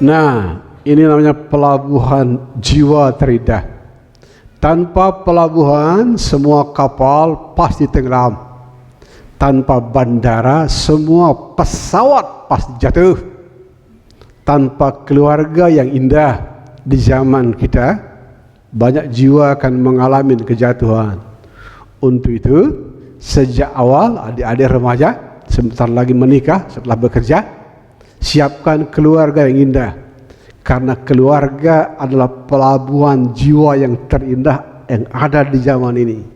Nah, ini namanya pelabuhan jiwa terindah. Tanpa pelabuhan, semua kapal pasti tenggelam. Tanpa bandara, semua pesawat pasti jatuh. Tanpa keluarga yang indah di zaman kita, banyak jiwa akan mengalami kejatuhan. Untuk itu, sejak awal adik-adik remaja sebentar lagi menikah setelah bekerja, siapkan keluarga yang indah. Karena keluarga adalah pelabuhan jiwa yang terindah yang ada di zaman ini.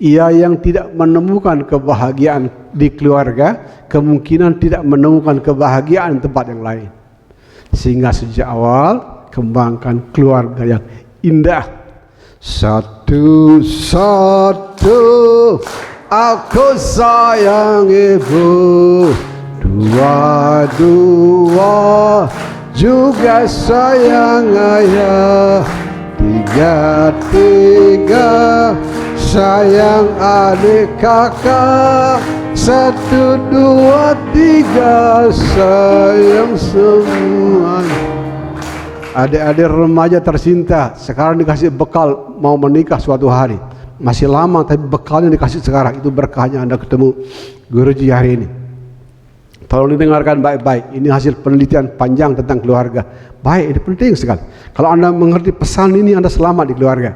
Ia yang tidak menemukan kebahagiaan di keluarga, kemungkinan tidak menemukan kebahagiaan di tempat yang lain. Sehingga sejak awal, kembangkan keluarga yang indah. Satu-satu aku sayang ibu, dua-dua juga sayang ayah, tiga-tiga sayang adik kakak, 1, 2, 3 sayang semua. Adik-adik remaja tercinta, sekarang dikasih bekal mau menikah suatu hari. Masih lama tapi bekalnya dikasih sekarang. Itu berkahnya Anda ketemu Guruji hari ini. Tolong didengarkan baik-baik. Ini hasil penelitian panjang tentang keluarga. Baik, ini penting sekali. Kalau Anda mengerti pesan ini, Anda selamat di keluarga.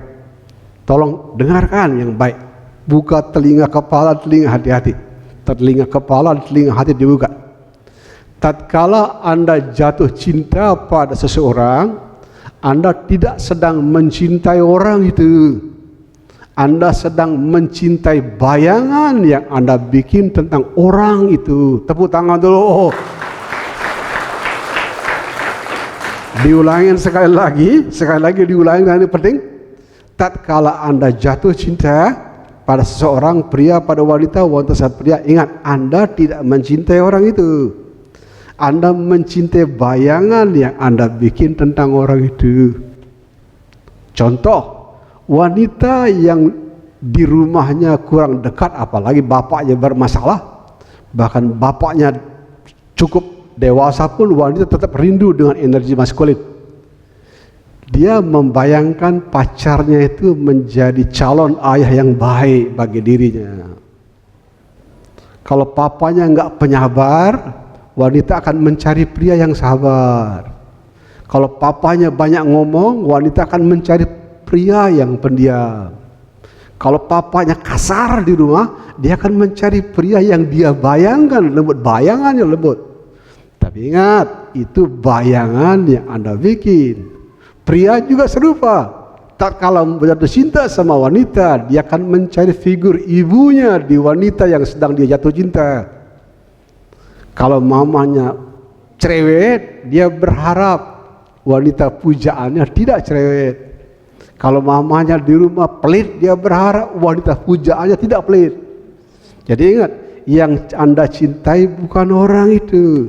Tolong dengarkan yang baik. Buka telinga kepala, telinga hati-hati. Telinga kepala, telinga hati dibuka. Tatkala Anda jatuh cinta pada seseorang, Anda tidak sedang mencintai orang itu. Anda sedang mencintai bayangan yang Anda bikin tentang orang itu. Tepuk tangan dulu. Diulangin sekali lagi diulangin, ini penting. Tatkala Anda jatuh cinta pada seseorang, pria pada wanita, wanita pada pria, ingat, Anda tidak mencintai orang itu. Anda mencintai bayangan yang Anda bikin tentang orang itu. Contoh, wanita yang di rumahnya kurang dekat, apalagi bapaknya bermasalah, bahkan bapaknya cukup dewasa pun wanita tetap rindu dengan energi maskulin. Dia membayangkan pacarnya itu menjadi calon ayah yang baik bagi dirinya. Kalau papanya nggak penyabar, wanita akan mencari pria yang sabar. Kalau papanya banyak ngomong, wanita akan mencari pria yang pendiam. Kalau papanya kasar di rumah, dia akan mencari pria yang dia bayangkan lembut, bayangannya lembut. Tapi ingat, itu bayangan yang Anda bikin. Pria juga serupa. Tatkala jatuh cinta sama wanita, dia akan mencari figur ibunya di wanita yang sedang dia jatuh cinta. Kalau mamanya cerewet, dia berharap wanita pujaannya tidak cerewet. Kalau mamanya di rumah pelit, dia berharap wanita pujaannya tidak pelit. Jadi ingat, yang Anda cintai bukan orang itu,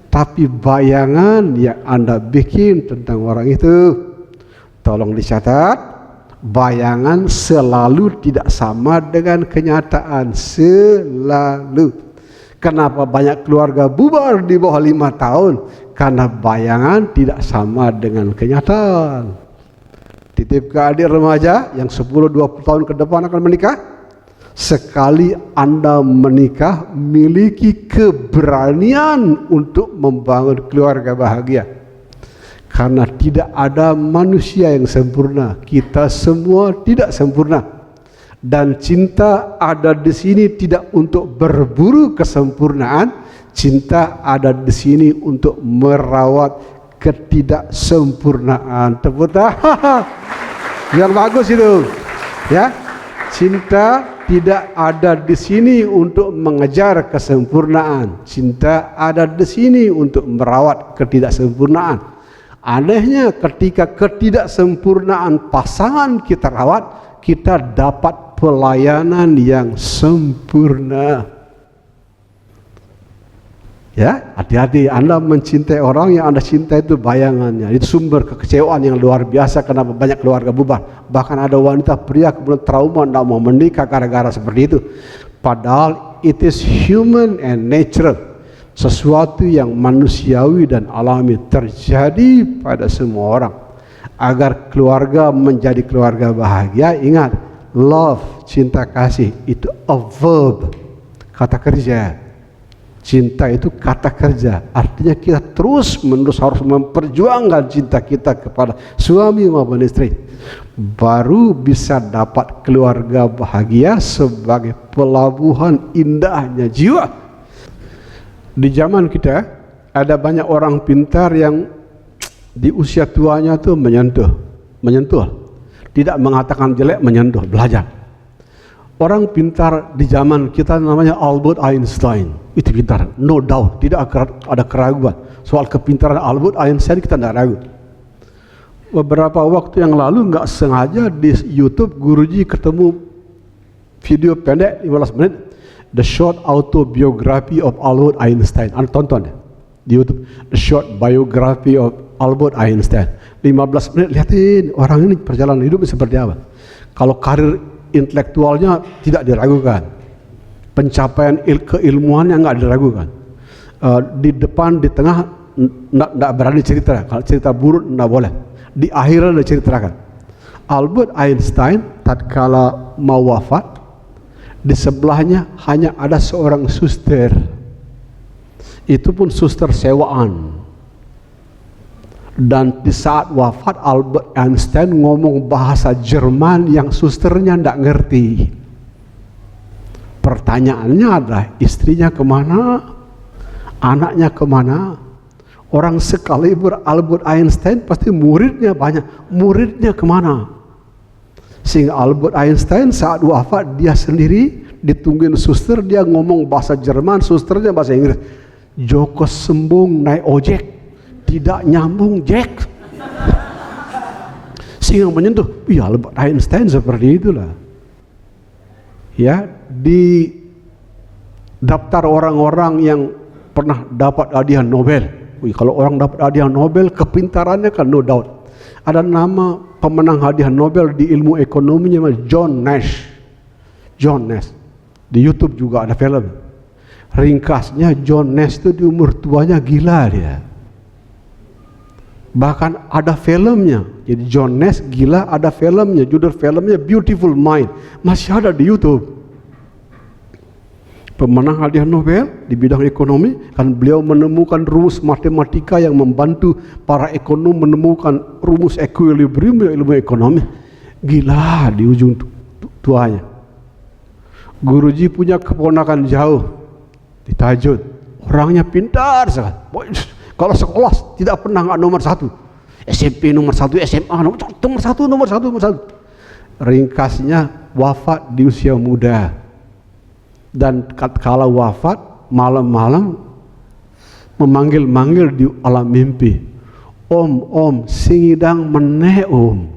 tapi bayangan yang Anda bikin tentang orang itu. Tolong dicatat, bayangan selalu tidak sama dengan kenyataan, selalu. Kenapa banyak keluarga bubar di bawah 5 tahun? Karena bayangan tidak sama dengan kenyataan. Titip ke adik remaja yang 10-20 tahun ke depan akan menikah. Sekali Anda menikah, miliki keberanian untuk membangun keluarga bahagia. Karena tidak ada manusia yang sempurna. Kita semua tidak sempurna. Dan cinta ada di sini tidak untuk berburu kesempurnaan. Cinta ada di sini untuk merawat ketidaksempurnaan. Tepuk tangan. Biar bagus itu. Ya. Cinta tidak ada di sini untuk mengejar kesempurnaan. Cinta ada di sini untuk merawat ketidaksempurnaan. Anehnya ketika ketidaksempurnaan pasangan kita rawat, kita dapat pelayanan yang sempurna. Ya, hati-hati. Anda mencintai orang yang Anda cintai itu bayangannya. Itu sumber kekecewaan yang luar biasa. Kenapa banyak keluarga bubar. Bahkan ada wanita pria kemudian trauma, tidak mau menikah gara-gara seperti itu. Padahal it is human and natural. sesuatu yang manusiawi dan alami terjadi pada semua orang. Agar keluarga menjadi keluarga bahagia, ingat, love, cinta kasih, itu a verb, kata kerja. Cinta itu kata kerja, artinya kita terus menerus harus memperjuangkan cinta kita kepada suami maupun istri, baru bisa dapat keluarga bahagia sebagai pelabuhan indahnya jiwa. Di zaman kita ada banyak orang pintar yang di usia tuanya tuh menyentuh, tidak mengatakan jelek, menyentuh, belajar. Orang pintar di zaman kita namanya Albert Einstein, itu pintar, no doubt, tidak ada keraguan soal kepintaran Albert Einstein, kita tidak ragu. Beberapa waktu yang lalu nggak sengaja di YouTube Guruji ketemu video pendek 15 menit, The Short Autobiography of Albert Einstein. Anda tonton ya di YouTube, The Short Biography of Albert Einstein. 15 menit, lihatin orang ini perjalanan hidupnya seperti apa. Kalau karir intelektualnya tidak diragukan, pencapaian keilmuannya nggak diragukan, di depan, di tengah nggak berani cerita, kalau cerita buruk nggak boleh, di akhirnya diceritakan. Albert Einstein tatkala mau wafat, di sebelahnya hanya ada seorang suster, itu pun suster sewaan. Dan di saat wafat Albert Einstein ngomong bahasa Jerman yang susternya tidak ngerti. Pertanyaannya adalah, istrinya kemana? Anaknya kemana? Orang sekaliber Albert Einstein pasti muridnya banyak. Muridnya kemana? Sehingga Albert Einstein saat wafat dia sendiri ditungguin suster, dia ngomong bahasa Jerman, susternya bahasa Inggris. Joko sembung naik ojek, tidak nyambung Jack. Sehingga menyentuh, ya Albert Einstein seperti itulah. Ya, di daftar orang-orang yang pernah dapat hadiah Nobel. Kalau orang dapat hadiah Nobel, kepintarannya kan no doubt. Ada nama pemenang hadiah Nobel di ilmu ekonominya, John Nash. John Nash. Di YouTube juga ada film. Ringkasnya, John Nash itu di umur tuanya gila dia. Bahkan ada filmnya. Jadi John Nash gila, ada filmnya. Judul filmnya Beautiful Mind. Masih ada di YouTube. Pemenang hadiah Nobel di bidang ekonomi, kan beliau menemukan rumus matematika yang membantu para ekonom menemukan rumus equilibrium ilmu ekonomi. Gila di ujung tuanya. Guruji punya keponakan jauh di Tajud. Orangnya pintar sekali. Kalau sekolah tidak pernah nggak nomor satu, SMP nomor satu, SMA nomor satu. Ringkasnya wafat di usia muda, dan kalau wafat malam-malam memanggil-manggil di alam mimpi, om singidang meneh om.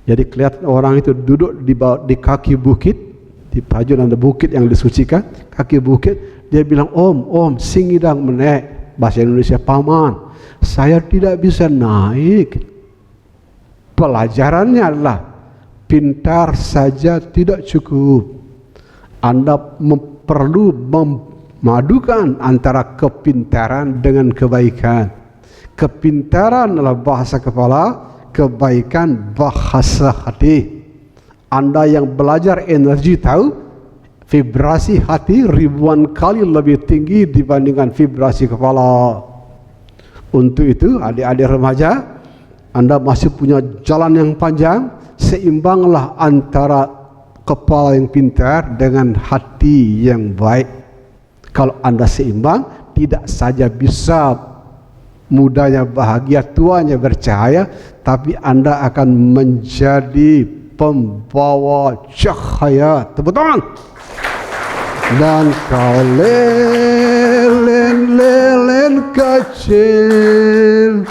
Jadi kelihatan orang itu duduk di kaki bukit, di Tajud ada bukit yang disucikan, kaki bukit, dia bilang om singidang meneh. Bahasa Indonesia, paman, saya tidak bisa naik. Pelajarannya adalah pintar saja tidak cukup. Anda perlu memadukan antara kepintaran dengan kebaikan. Kepintaran adalah bahasa kepala, kebaikan bahasa hati. Anda yang belajar energi tahu, vibrasi hati ribuan kali lebih tinggi dibandingkan vibrasi kepala. Untuk itu, adik-adik remaja, Anda masih punya jalan yang panjang. Seimbanglah antara kepala yang pintar dengan hati yang baik. Kalau Anda seimbang, tidak saja bisa mudanya bahagia, tuanya bercahaya, tapi Anda akan menjadi pembawa cahaya. Tepuk tangan. Dan kau lelen kecil,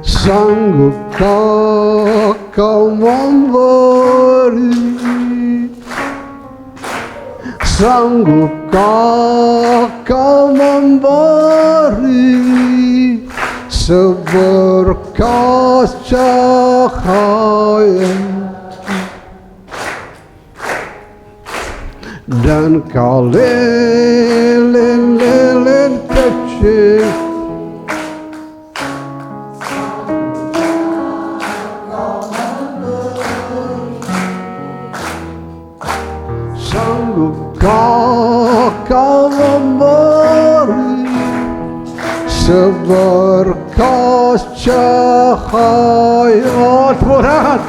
sanggupkah kau memberi? Sanggupkah kau memberi seberkas cahaya? Dan kau lelen kasih. Sanggupkah kau memberi seberkas cahaya Tuhan?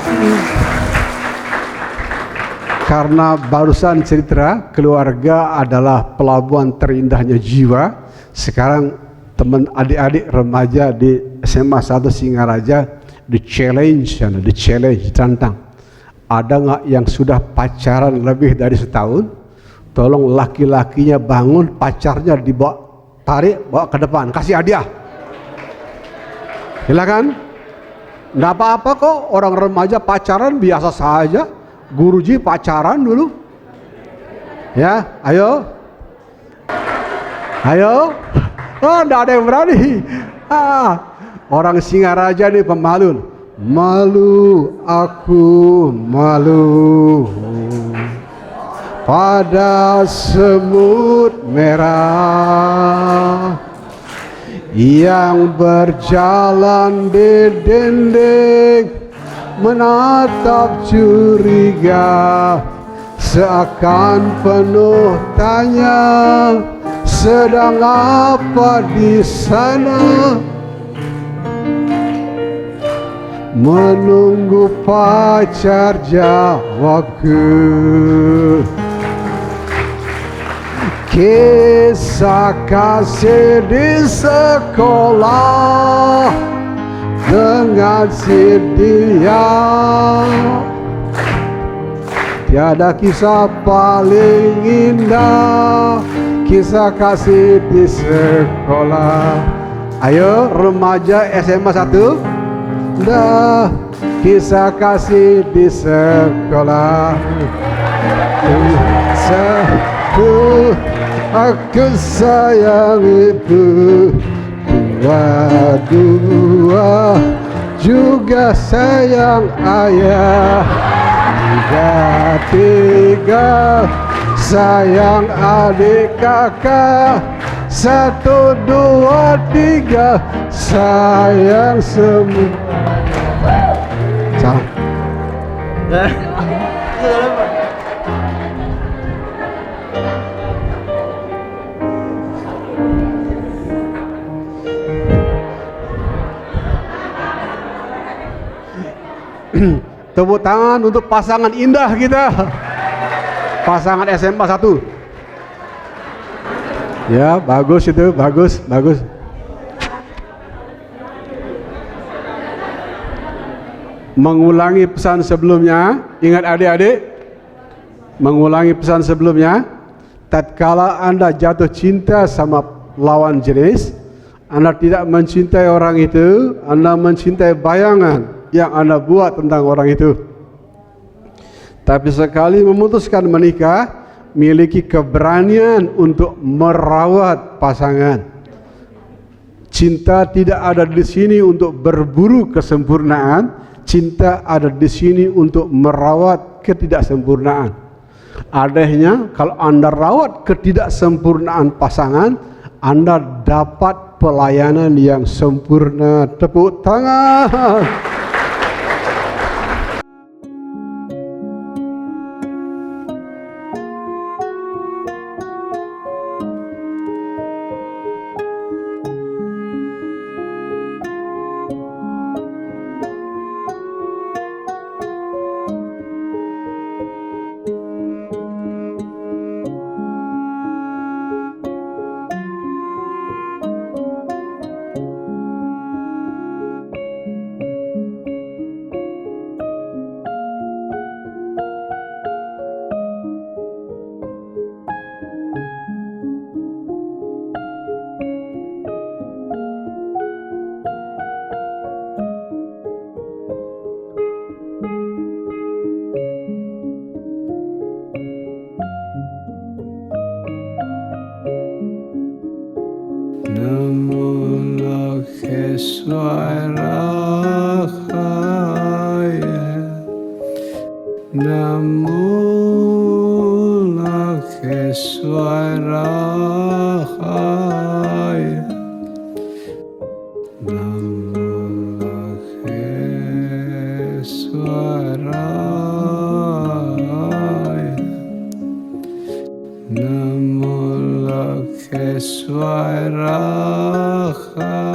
Karena barusan cerita keluarga adalah pelabuhan terindahnya jiwa. Sekarang teman adik-adik remaja di SMA 1 Singaraja ditantang. Ada nggak yang sudah pacaran lebih dari setahun? Tolong laki-lakinya bangun, pacarnya tarik, bawa ke depan, kasih hadiah. Silakan. Nggak apa-apa kok, orang remaja pacaran biasa saja. Guruji pacaran dulu. Ya, ayo. Oh, nggak ada yang berani. Orang Singaraja nih pemalu. Malu, aku malu pada semut merah yang berjalan di dinding, menatap curiga, seakan penuh tanya, sedang apa di sana? Menunggu pacar jawabku. Kisah kasih di sekolah dengan si dia, tiada kisah paling indah, kisah kasih di sekolah. Ayo remaja SMA 1, dah kisah kasih di sekolah. Aku sayang ibu, dua juga sayang ayah, tiga sayang adik kakak, 1, 2, 3 sayang semua. Salam. Tepuk tangan untuk pasangan indah kita, pasangan SMA 1. Ya, bagus itu, bagus. Mengulangi pesan sebelumnya, ingat adik-adik, mengulangi pesan sebelumnya. Tatkala Anda jatuh cinta sama lawan jenis, Anda tidak mencintai orang itu, Anda mencintai bayangan yang Anda buat tentang orang itu. Tapi sekali memutuskan menikah, miliki keberanian untuk merawat pasangan. Cinta tidak ada di sini untuk berburu kesempurnaan, cinta ada di sini untuk merawat ketidaksempurnaan. Adanya kalau Anda rawat ketidaksempurnaan pasangan, Anda dapat pelayanan yang sempurna. Tepuk tangan. Namulah suara khaya, namulah suara khaya. Namo Lokeswaraha